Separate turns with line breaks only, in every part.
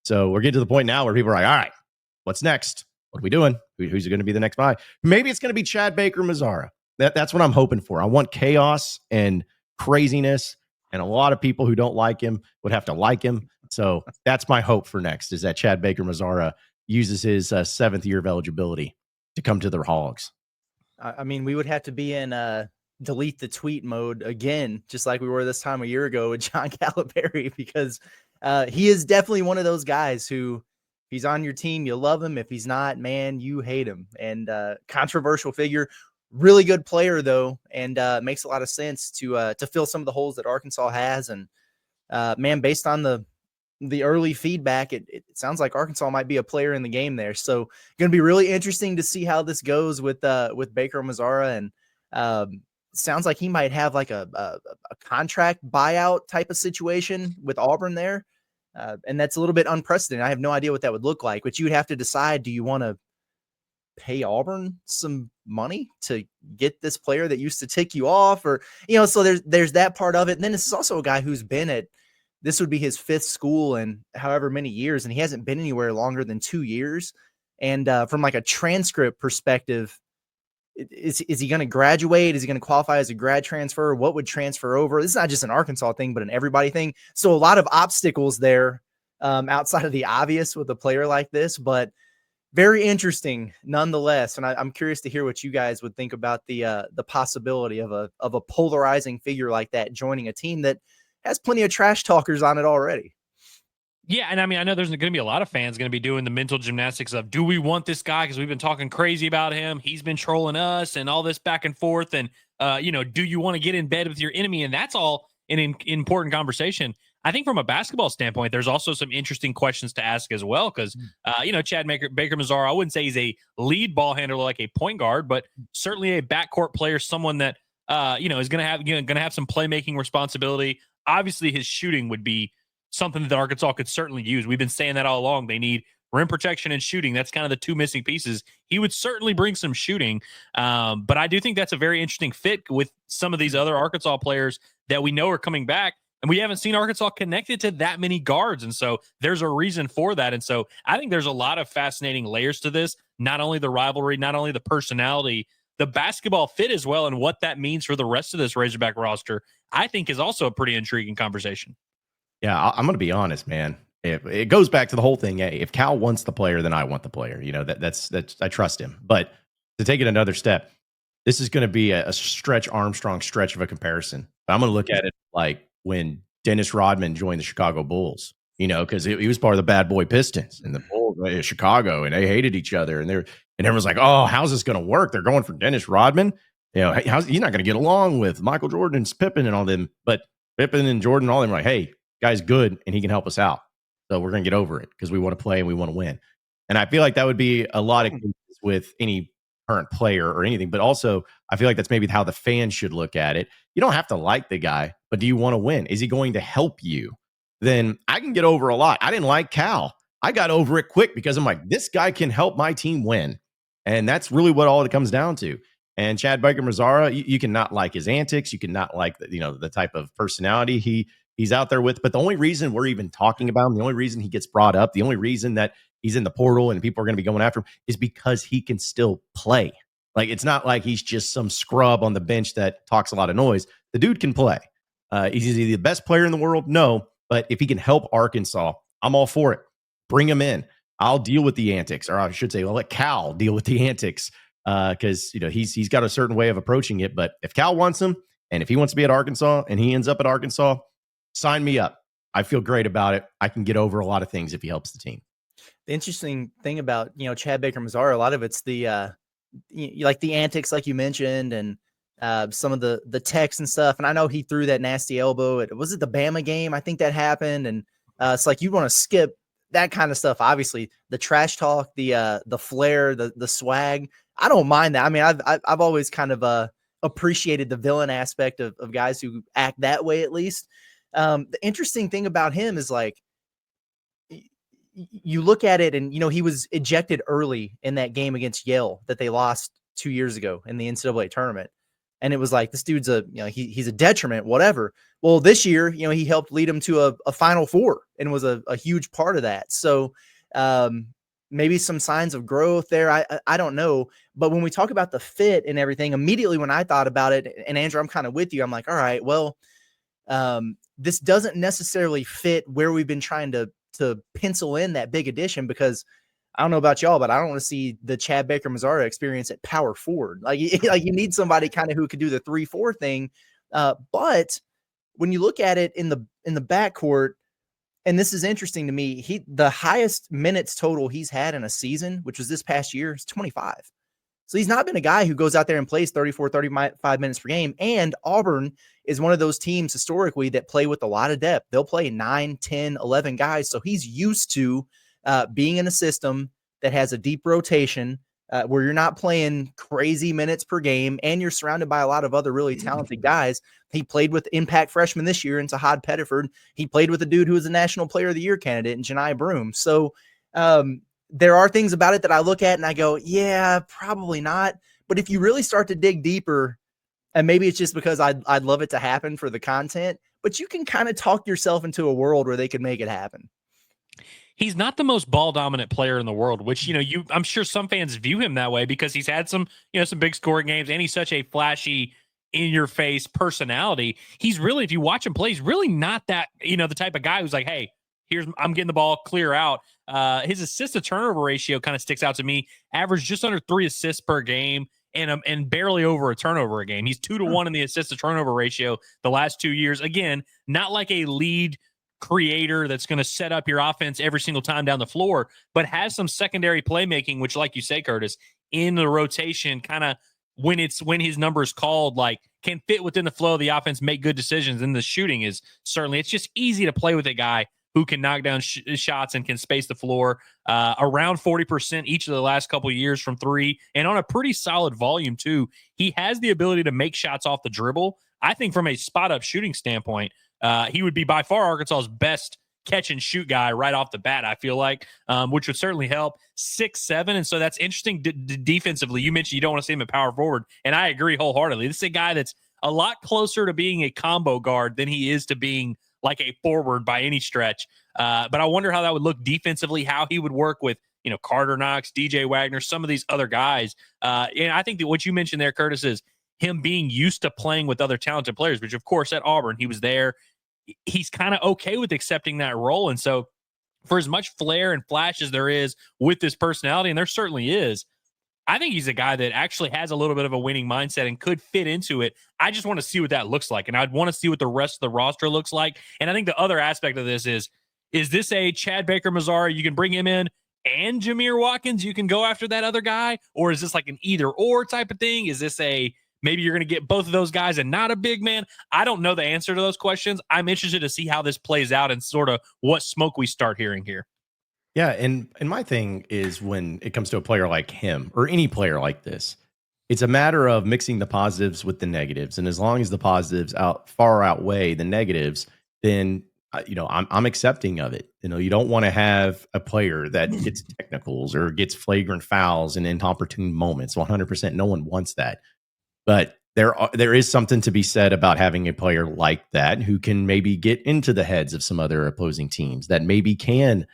So we're getting to the point now where people are like, all right, what's next? What are we doing? Who's going to be the next buy? Maybe it's going to be Chad Baker-Mazara. That's what I'm hoping for. I want chaos and craziness, and a lot of people who don't like him would have to like him. So that's my hope for next, is that Chad Baker-Mazara uses his 7th year of eligibility to come to the Hogs.
I mean, we would have to be in delete the tweet mode again, just like we were this time a year ago with John Calipari, because he is definitely one of those guys who, if he's on your team, you love him. If he's not, man, you hate him. And controversial figure, really good player though, and makes a lot of sense to fill some of the holes that Arkansas has. And man, based on the early feedback, it sounds like Arkansas might be a player in the game there. So going to be really interesting to see how this goes with Baker-Mazara. And sounds like he might have like a contract buyout type of situation with Auburn there. And that's a little bit unprecedented. I have no idea what that would look like, but you would have to decide, do you want to pay Auburn some money to get this player that used to tick you off? Or, so there's that part of it. And then this is also a guy who's been at, this would be his 5th school in however many years, and he hasn't been anywhere longer than 2 years. And from like a transcript perspective, is he going to graduate? Is he going to qualify as a grad transfer? What would transfer over? This is not just an Arkansas thing, but an everybody thing. So a lot of obstacles there outside of the obvious with a player like this, but very interesting nonetheless. And I'm curious to hear what you guys would think about the possibility of a polarizing figure like that joining a team that has plenty of trash talkers on it already.
Yeah, and I mean, I know there's going to be a lot of fans going to be doing the mental gymnastics of, do we want this guy? Because we've been talking crazy about him. He's been trolling us and all this back and forth. And, do you want to get in bed with your enemy? And that's all an important conversation. I think from a basketball standpoint, there's also some interesting questions to ask as well. Because, Chad Baker-Mazara, I wouldn't say he's a lead ball handler like a point guard, but certainly a backcourt player, someone that, is going to have some playmaking responsibility. Obviously, his shooting would be something that Arkansas could certainly use. We've been saying that all along. They need rim protection and shooting. That's kind of the two missing pieces. He would certainly bring some shooting. But I do think that's a very interesting fit with some of these other Arkansas players that we know are coming back. And we haven't seen Arkansas connected to that many guards. And so there's a reason for that. And so I think there's a lot of fascinating layers to this. Not only the rivalry, not only the personality, the basketball fit as well, and what that means for the rest of this Razorback roster, I think is also a pretty intriguing conversation.
Yeah, I'm going to be honest, man. It goes back to the whole thing. If Cal wants the player, then I want the player. That's I trust him. But to take it another step, this is going to be a stretch Armstrong stretch of a comparison. I'm going to look at it like when Dennis Rodman joined the Chicago Bulls. Because he was part of the bad boy Pistons and the Bulls, Chicago, and they hated each other. And everyone's like, oh, how's this going to work? They're going for Dennis Rodman. He's not going to get along with Michael Jordan and Pippen and all them. But Pippen and Jordan, all them are like, hey, guy's good and he can help us out. So we're going to get over it because we want to play and we want to win. And I feel like that would be a lot of cases with any current player or anything. But also, I feel like that's maybe how the fans should look at it. You don't have to like the guy, but do you want to win? Is he going to help you? Then I can get over a lot. I didn't like Cal. I got over it quick because I'm like, this guy can help my team win. And that's really what all it comes down to. And Chad Baker-Mazara, you can not like his antics. You can not like the type of personality he's out there with. But the only reason we're even talking about him, the only reason he gets brought up, the only reason that he's in the portal and people are going to be going after him is because he can still play. Like, it's not like he's just some scrub on the bench that talks a lot of noise. The dude can play. Is he the best player in the world? No. But if he can help Arkansas, I'm all for it. Bring him in. I'll deal with the antics, or I should say, I'll let Cal deal with the antics because he's got a certain way of approaching it. But if Cal wants him, and if he wants to be at Arkansas, and he ends up at Arkansas, sign me up. I feel great about it. I can get over a lot of things if he helps the team.
The interesting thing about Chad Baker-Mazara, a lot of it's the like the antics, like you mentioned, and some of the texts and stuff. And I know he threw that nasty elbow. Was it the Bama game? I think that happened. And it's like you want to skip that kind of stuff. Obviously, the trash talk, the flair, the swag. I don't mind that. I mean, I've always kind of appreciated the villain aspect of guys who act that way, at least. The interesting thing about him is, like, you look at it and, he was ejected early in that game against Yale that they lost 2 years ago in the NCAA tournament. And it was like, this dude's he's a detriment, whatever. Well, this year, he helped lead them to a Final Four and was a huge part of that. So maybe some signs of growth there. I don't know. But when we talk about the fit and everything, immediately when I thought about it, and Andrew, I'm kind of with you. I'm like, all right, well, this doesn't necessarily fit where we've been trying to pencil in that big addition, because I don't know about y'all, but I don't want to see the Chad Baker-Mazara experience at power forward. Like you need somebody kind of who could do the 3-4 thing. But when you look at it in the backcourt, and this is interesting to me, the highest minutes total he's had in a season, which was this past year, is 25. So he's not been a guy who goes out there and plays 34, 35 minutes per game. And Auburn is one of those teams historically that play with a lot of depth. They'll play 9, 10, 11 guys. So he's used to being in a system that has a deep rotation, where you're not playing crazy minutes per game, and you're surrounded by a lot of other really talented guys. He played with impact freshman this year in Tahad Pettiford. He played with a dude who was a National Player of the Year candidate in Janai Broom. So there are things about it that I look at and I go, yeah, probably not. But if you really start to dig deeper, and maybe it's just because I'd love it to happen for the content, but you can kind of talk yourself into a world where they could make it happen.
He's not the most ball dominant player in the world, which, I'm sure some fans view him that way because he's had some big scoring games, and he's such a flashy, in your face personality. He's really, if you watch him play, he's really not that, the type of guy who's like, hey, I'm getting the ball, clear out. His assist to turnover ratio kind of sticks out to me. Average just under 3 assists per game and barely over a turnover a game. He's 2-to-1 in the assist to turnover ratio the last 2 years. Again, not like a lead creator that's going to set up your offense every single time down the floor, but has some secondary playmaking, which, like you say, Curtis, in the rotation, kind of when his number is called, like, can fit within the flow of the offense, make good decisions. And the shooting is certainly, it's just easy to play with a guy who can knock down shots and can space the floor, around 40% each of the last couple of years from 3, and on a pretty solid volume too. He has the ability to make shots off the dribble. I think from a spot up shooting standpoint, he would be by far Arkansas's best catch and shoot guy right off the bat, I feel like, which would certainly help. 6'7", and so that's interesting defensively. You mentioned you don't want to see him at power forward, and I agree wholeheartedly. This is a guy that's a lot closer to being a combo guard than he is to being like a forward by any stretch. But I wonder how that would look defensively, how he would work with, Carter Knox, DJ Wagner, some of these other guys. And I think that what you mentioned there, Curtis, is him being used to playing with other talented players, which of course at Auburn, he was there. He's kind of okay with accepting that role. And so for as much flair and flash as there is with this personality, and there certainly is, I think he's a guy that actually has a little bit of a winning mindset and could fit into it. I just want to see what that looks like. And I'd want to see what the rest of the roster looks like. And I think the other aspect of this is this a Chad Baker-Mazara? You can bring him in and Jameer Watkins, you can go after that other guy? Or is this like an either or type of thing? Is this maybe you're going to get both of those guys and not a big man? I don't know the answer to those questions. I'm interested to see how this plays out and sort of what smoke we start hearing here.
Yeah, and my thing is, when it comes to a player like him or any player like this, it's a matter of mixing the positives with the negatives. And as long as the positives far outweigh the negatives, then I'm accepting of it. You don't want to have a player that gets technicals or gets flagrant fouls and inopportune moments. 100%, no one wants that. But there is something to be said about having a player like that who can maybe get into the heads of some other opposing teams, that maybe can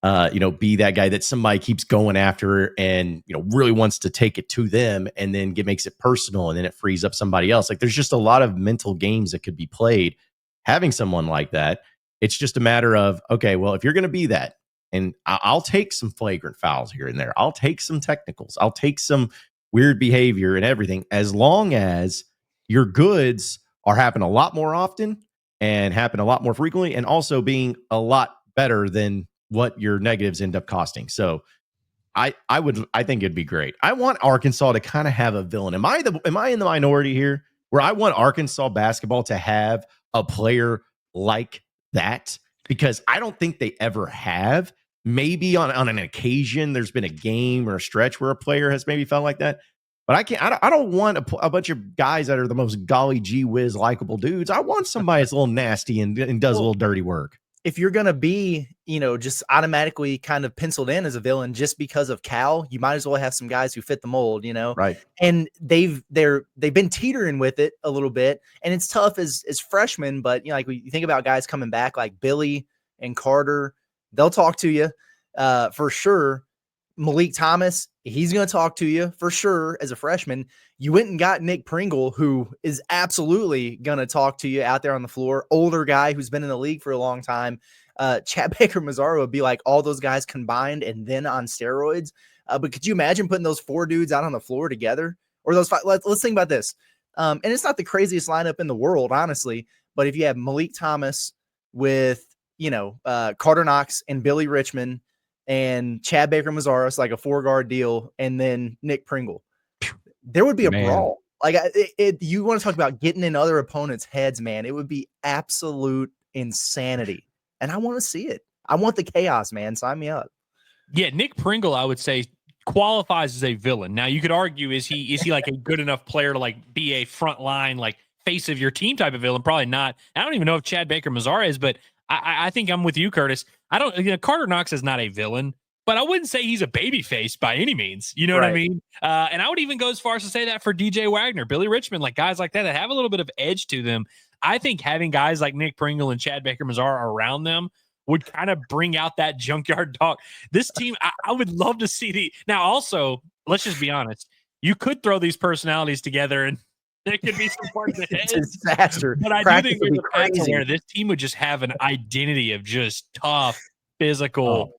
be that guy that somebody keeps going after and, really wants to take it to them, and then makes it personal, and then it frees up somebody else. Like, there's just a lot of mental games that could be played having someone like that. It's just a matter of, okay, well, if you're going to be that, and I'll take some flagrant fouls here and there, I'll take some technicals, I'll take some weird behavior and everything, as long as your goods are happening a lot more often and happen a lot more frequently, and also being a lot better than what your negatives end up costing. So I think it'd be great. I want Arkansas to kind of have a villain. Am I in the minority here where I want Arkansas basketball to have a player like that? Because I don't think they ever have. Maybe on an occasion there's been a game or a stretch where a player has maybe felt like that. But I don't want a bunch of guys that are the most golly gee whiz likable dudes. I want somebody that's a little nasty and does a little dirty work.
if you're going to be, just automatically kind of penciled in as a villain just because of Cal, you might as well have some guys who fit the mold,
Right.
and they've been teetering with it a little bit, and it's tough as freshmen, but like you think about guys coming back like Billy and Carter, they'll talk to you for sure. Malik Thomas, he's going to talk to you for sure as a freshman. You went and got Nick Pringle, who is absolutely going to talk to you out there on the floor. Older guy who's been in the league for a long time. Chad Baker-Mazara would be like all those guys combined and then on steroids. But could you imagine putting those 4 dudes out on the floor together? Or those 5? Let's think about this. And it's not the craziest lineup in the world, honestly. But if you have Malik Thomas with, Carter Knox and Billy Richmond, and Chad Baker-Mazara, it's like a 4-guard deal, and then Nick Pringle, there would be a brawl. Like you want to talk about getting in other opponents' heads, man. It would be absolute insanity. And I want to see it. I want the chaos, man. Sign me up.
Yeah, Nick Pringle, I would say, qualifies as a villain. Now, you could argue, is he like a good enough player to like be a front line, like face of your team type of villain? Probably not. I don't even know if Chad Baker-Mazara is, but I think I'm with you, Curtis. Carter Knox is not a villain, but I wouldn't say he's a baby face by any means. You know what I mean? And I would even go as far as to say that for DJ Wagner, Billy Richmond, like guys like that have a little bit of edge to them. I think having guys like Nick Pringle and Chad Baker-Mazara around them would kind of bring out that junkyard dog. This team, I would love to see now also, let's just be honest. You could throw these personalities together and there could be some parts of the head.
Disaster.
But I do think there's a path where this team would just have an identity of just tough, physical,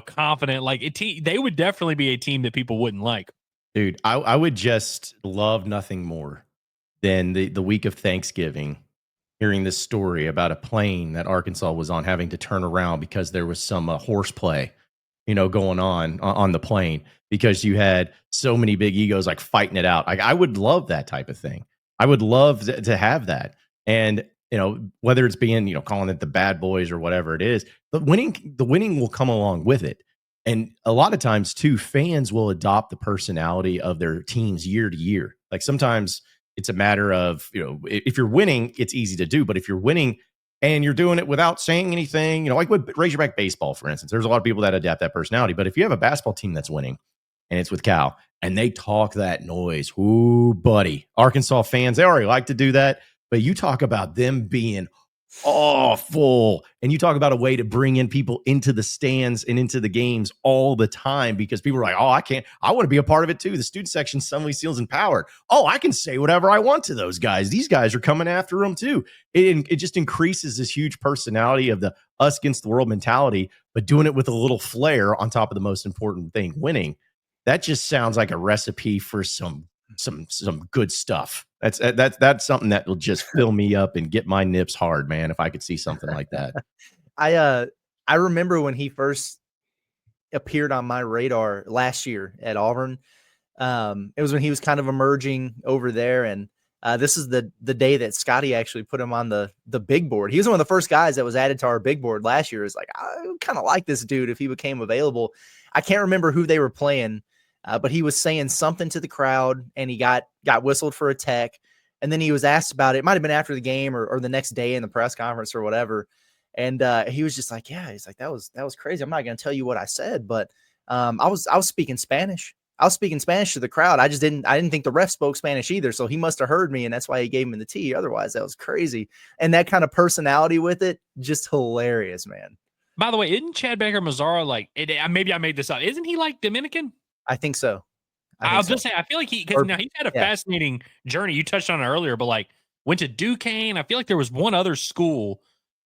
confident. Like they would definitely be a team that people wouldn't like.
Dude, I would just love nothing more than the week of Thanksgiving, hearing this story about a plane that Arkansas was on having to turn around because there was some horseplay, going on the plane because you had so many big egos like fighting it out. I would love that type of thing. I would love to have that. And, whether it's being, calling it the bad boys or whatever it is, the winning will come along with it. And a lot of times too, fans will adopt the personality of their teams year to year. Like sometimes it's a matter of, if you're winning, it's easy to do. But if you're winning and you're doing it without saying anything, like with Razorback Baseball, for instance, there's a lot of people that adapt that personality. But if you have a basketball team that's winning and it's with Cal and they talk that noise, ooh, buddy, Arkansas fans, they already like to do that. But you talk about them being awful, and you talk about a way to bring in people into the stands and into the games all the time because people are like, I want to be a part of it too. The student section suddenly feels empowered. I can say whatever I want to those guys. These guys are coming after them too. It just increases this huge personality of the us against the world mentality, but doing it with a little flair on top of the most important thing, winning. That just sounds like a recipe for some good stuff. That's something that will just fill me up and get my nips hard, man. If I could see something like that.
I remember when he first appeared on my radar last year at Auburn. It was when he was kind of emerging over there, and this is the day that Scotty actually put him on the big board. He was one of the first guys that was added to our big board last year. It's like, I kind of like this dude if he became available. I can't remember who they were playing. But he was saying something to the crowd, and he got whistled for a tech. And then he was asked about it. It might have been after the game or the next day in the press conference or whatever. And he was just like, yeah, he's like, that was crazy. I'm not going to tell you what I said, but I was speaking Spanish. I was speaking Spanish to the crowd. I didn't think the ref spoke Spanish either. So he must have heard me, and that's why he gave him the T. Otherwise, that was crazy. And that kind of personality with it, just hilarious, man.
By the way, isn't Chad Baker-Mazara like, maybe I made this up. Isn't he like Dominican?
I think so.
I was just saying, I feel like because now he's had a fascinating journey. You touched on it earlier, but like went to Duquesne. I feel like there was one other school.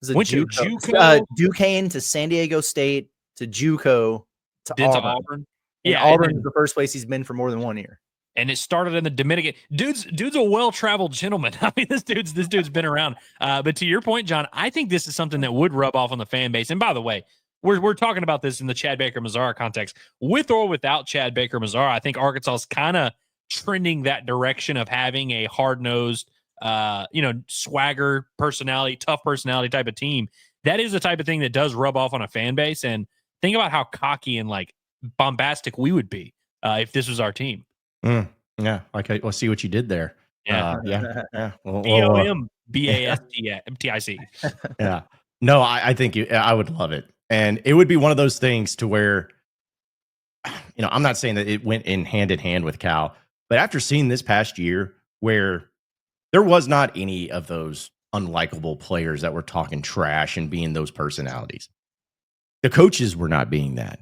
Went to JUCO.
Duquesne to San Diego State to JUCO to Auburn. Yeah, Auburn is the first place he's been for more than 1 year.
And it started in the Dominican. Dude's a well-traveled gentleman. I mean, this dude's been around. But to your point, John, I think this is something that would rub off on the fan base. And by the way, we're talking about this in the Chad Baker-Mazara context. With or without Chad Baker-Mazara, I think Arkansas is kind of trending that direction of having a hard-nosed, swagger personality, tough personality type of team. That is the type of thing that does rub off on a fan base. And think about how cocky and like bombastic we would be if this was our team.
Yeah, okay. Well, see what you did there.
Yeah.
Yeah.
BOMBASTIC.
Yeah. No, I think I would love it. And it would be one of those things to where, I'm not saying that it went in hand with Cal, but after seeing this past year where there was not any of those unlikable players that were talking trash and being those personalities, the coaches were not being that.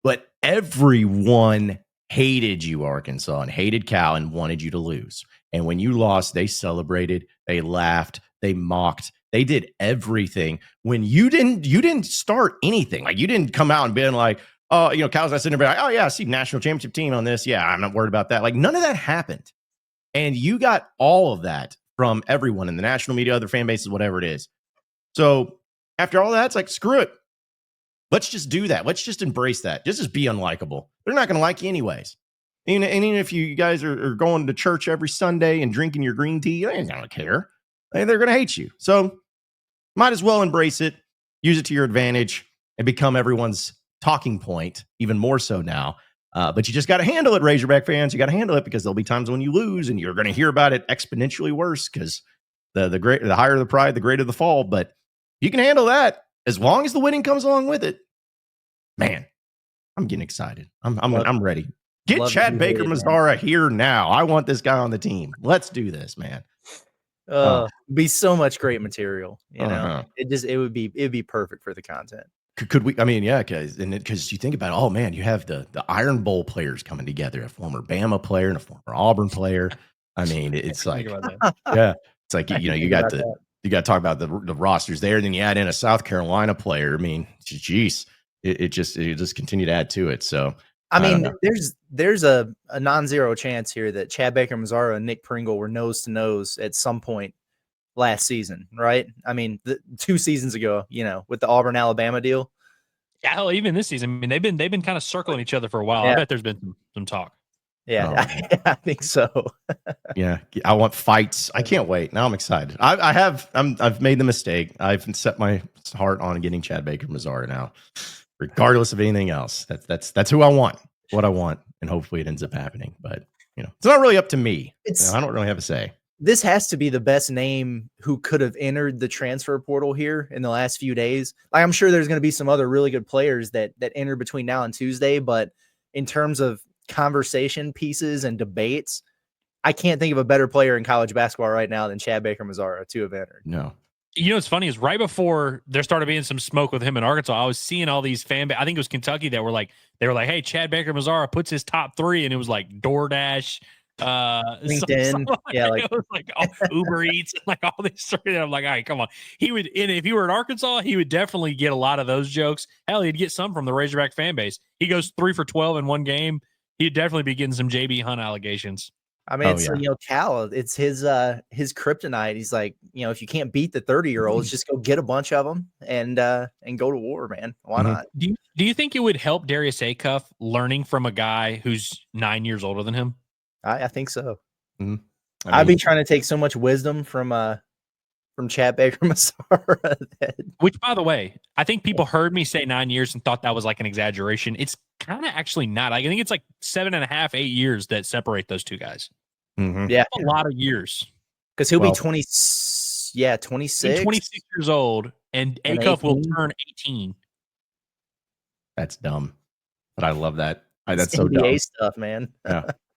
But everyone hated you, Arkansas, and hated Cal and wanted you to lose. And when you lost, they celebrated, they laughed, they mocked, they did everything. When you didn't start anything. Like, you didn't come out and being like, oh, Cal's not sitting there like, oh yeah, I see national championship team on this. Yeah, I'm not worried about that. Like, none of that happened. And you got all of that from everyone in the national media, other fan bases, whatever it is. So after all that, it's like, screw it. Let's just do that. Let's just embrace that. Just be unlikable. They're not going to like you anyways. And even if you guys are going to church every Sunday and drinking your green tea, they ain't going to care. They're going to hate you. So might as well embrace it, use it to your advantage, and become everyone's talking point, even more so now. But you just got to handle it, Razorback fans. You got to handle it, because there'll be times when you lose and you're going to hear about it exponentially worse, because the higher the pride, the greater the fall. But you can handle that as long as the winning comes along with it. Man, I'm getting excited. I'm ready. Get Chad Baker-Mazara here now. I want this guy on the team. Let's do this, man.
Be so much great material. It would be perfect for the content.
Could we? I mean, yeah, because you think about it, oh man, you have the Iron Bowl players coming together, a former Bama player and a former Auburn player. I mean, it's like, yeah, it's like, you got to talk about the rosters there, and then you add in a South Carolina player. I mean, geez, it just continue to add to it. So
I mean, there's a non-zero chance here that Chad Baker-Mazara and Nick Pringle were nose to nose at some point last season, right? I mean, 2 seasons ago, with the Auburn Alabama deal.
Yeah, hell, even this season. I mean, they've been kind of circling each other for a while.
Yeah.
I bet there's been some talk.
Yeah, I think so.
Yeah, I want fights. I can't wait. Now I'm excited. I've made the mistake. I've set my heart on getting Chad Baker-Mazara now, regardless of anything else. That's who I want. What I want, and hopefully it ends up happening. But it's not really up to me. I don't really have a say.
This has to be the best name who could have entered the transfer portal here in the last few days. Like, I'm sure there's going to be some other really good players that enter between now and Tuesday, but in terms of conversation pieces and debates, I can't think of a better player in college basketball right now than Chad Baker-Mazara to have entered.
No.
What's funny is right before there started being some smoke with him in Arkansas, I was seeing all these I think it was Kentucky that were like, hey, Chad Baker-Mazara puts his top 3, and it was like DoorDash,
LinkedIn,
it was like Uber Eats, and like all these stories. And I'm like, all right, come on. He would, and if he were in Arkansas, he would definitely get a lot of those jokes. Hell, he'd get some from the Razorback fan base. He goes 3 for 12 in one game. He'd definitely be getting some JB Hunt allegations.
I mean, Cal, it's his kryptonite. He's like, if you can't beat the 30-year-olds, just go get a bunch of them and go to war, man. Why not?
Do you think it would help Darius Acuff learning from a guy who's 9 years older than him?
I think so.
Mm-hmm.
I've been trying to take so much wisdom from Chad Baker-Mazara.
Which, by the way, I think people heard me say 9 years and thought that was like an exaggeration. It's kind of actually not. I think it's like 7.5, 8 years that separate those two guys.
Mm-hmm.
Yeah,
a lot of years.
Because he'll be 26.
26 years old, and Acuff will turn 18.
That's dumb, but I love that. That's
it's
so
NBA
dumb
stuff, man.
Yeah.